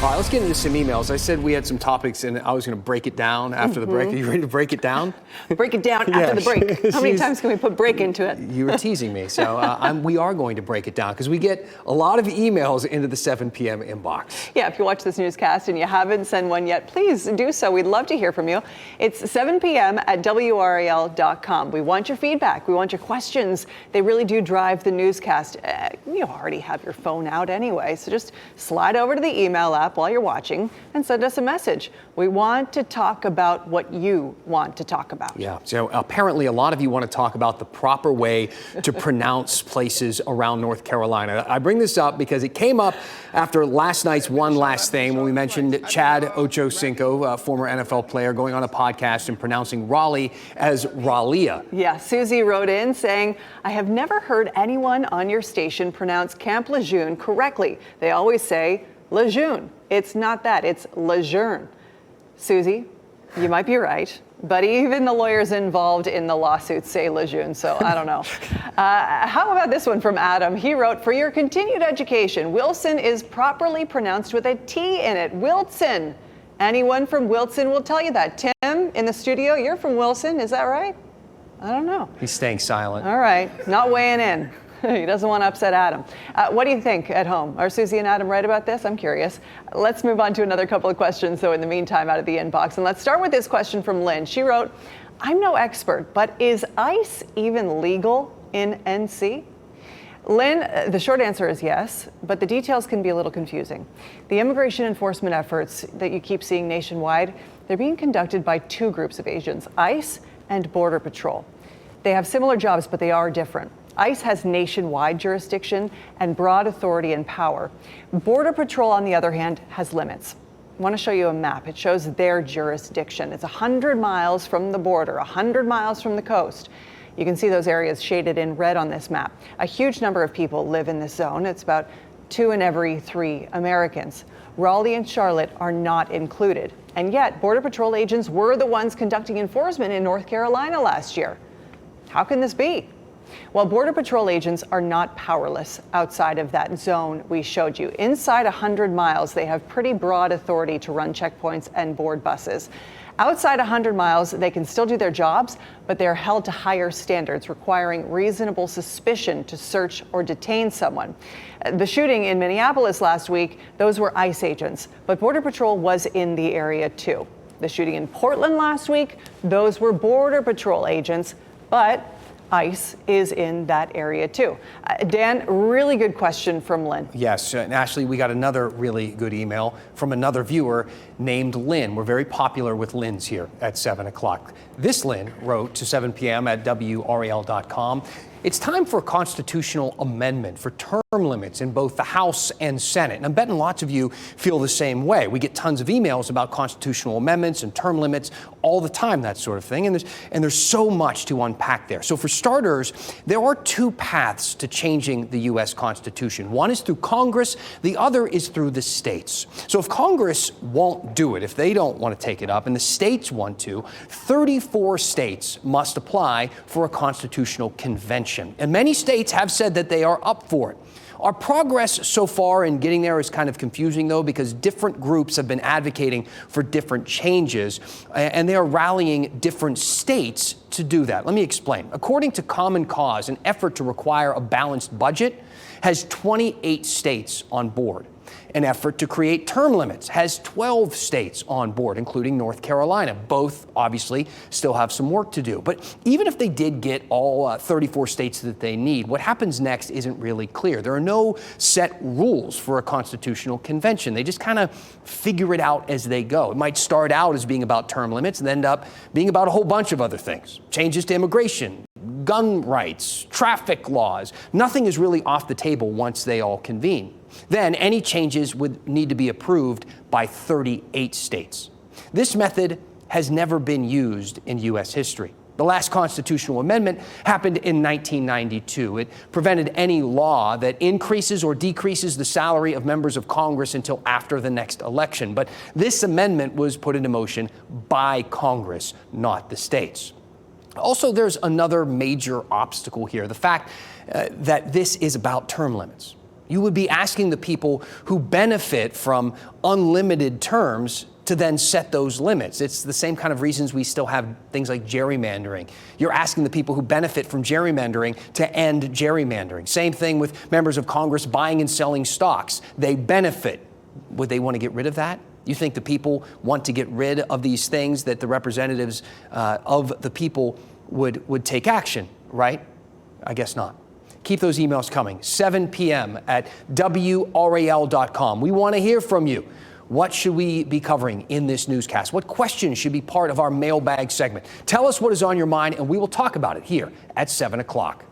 All right, let's get into some emails. I said we had some topics and I was going to break it down after the break. Are you ready to break it down? Break it down after the break. How many times can we put break into it? You were teasing me. So we are going to break it down because we get a lot of emails into the 7 p.m. inbox. Yeah, if you watch this newscast and you haven't sent one yet, please do so. We'd love to hear from you. It's 7 p.m. at WRAL.com. We want your feedback. We want your questions. They really do drive the newscast. You already have your phone out anyway, so just slide over to the email app while you're watching and send us a message. We want to talk about what you want to talk about. Yeah, so apparently a lot of you want to talk about the proper way to pronounce places around North Carolina. I bring this up because it came up after last night's One Last Thing when we mentioned Chad Ochocinco, former NFL player, going on a podcast and pronouncing Raleigh as Raleigh. Yeah, Susie wrote in saying, I have never heard anyone on your station pronounce Camp Lejeune correctly. They always say Lejeune. It's not that, it's Lejeune. Susie, you might be right, but even the lawyers involved in the lawsuit say Lejeune, so I don't know. How about this one from Adam? He wrote, for your continued education, Wilson is properly pronounced with a T in it, Wilson. Anyone from Wilson will tell you that. Tim, in the studio, you're from Wilson, is that right? I don't know. He's staying silent. All right, not weighing in. He doesn't want to upset Adam. What do you think at home? Are Susie and Adam right about this? I'm curious. Let's move on to another couple of questions, though, in the meantime, out of the inbox. And let's start with this question from Lynn. She wrote, I'm no expert, but is ICE even legal in NC? Lynn, the short answer is yes, but the details can be a little confusing. The immigration enforcement efforts that you keep seeing nationwide, they're being conducted by two groups of agents, ICE and Border Patrol. They have similar jobs, but they are different. ICE has nationwide jurisdiction and broad authority and power. Border Patrol, on the other hand, has limits. I want to show you a map. It shows their jurisdiction. It's 100 miles from the border, 100 miles from the coast. You can see those areas shaded in red on this map. A huge number of people live in this zone. It's about 2 in every 3 Americans. Raleigh and Charlotte are not included. And yet, Border Patrol agents were the ones conducting enforcement in North Carolina last year. How can this be? Well, Border Patrol agents are not powerless outside of that zone we showed you. Inside 100 miles, they have pretty broad authority to run checkpoints and board buses. Outside 100 miles, they can still do their jobs, but they're held to higher standards, requiring reasonable suspicion to search or detain someone. The shooting in Minneapolis last week, those were ICE agents, but Border Patrol was in the area too. The shooting in Portland last week, those were Border Patrol agents, but ICE is in that area too. Dan, really good question from Lynn. Yes, and Ashley, we got another really good email from another viewer named Lynn. We're very popular with Lynn's here at 7 o'clock. This Lynn wrote to 7 p.m. at WRAL.com. It's time for a constitutional amendment for term limits in both the House and Senate. And I'm betting lots of you feel the same way. We get tons of emails about constitutional amendments and term limits all the time, that sort of thing. And there's so much to unpack there. So for starters, there are two paths to changing the U.S. Constitution. One is through Congress. The other is through the states. So if Congress won't do it, if they don't want to take it up and the states want to, 34 states must apply for a constitutional convention. And many states have said that they are up for it. Our progress so far in getting there is kind of confusing, though, because different groups have been advocating for different changes, and they are rallying different states to do that. Let me explain. According to Common Cause, an effort to require a balanced budget has 28 states on board. An effort to create term limits has 12 states on board, including North Carolina. Both, obviously, still have some work to do. But even if they did get all 34 states that they need, what happens next isn't really clear. There are no set rules for a constitutional convention. They just kind of figure it out as they go. It might start out as being about term limits and end up being about a whole bunch of other things. Changes to immigration, gun rights, traffic laws. Nothing is really off the table once they all convene. Then any changes would need to be approved by 38 states. This method has never been used in U.S. history. The last constitutional amendment happened in 1992. It prevented any law that increases or decreases the salary of members of Congress until after the next election. But this amendment was put into motion by Congress, not the states. Also, there's another major obstacle here, the fact that this is about term limits. You would be asking the people who benefit from unlimited terms to then set those limits. It's the same kind of reasons we still have things like gerrymandering. You're asking the people who benefit from gerrymandering to end gerrymandering. Same thing with members of Congress buying and selling stocks. They benefit. Would they want to get rid of that? You think the people want to get rid of these things, that the representatives of the people would take action, right? I guess not. Keep those emails coming. 7 p.m. at WRAL.com. We want to hear from you. What should we be covering in this newscast? What questions should be part of our mailbag segment? Tell us what is on your mind, and we will talk about it here at 7 o'clock.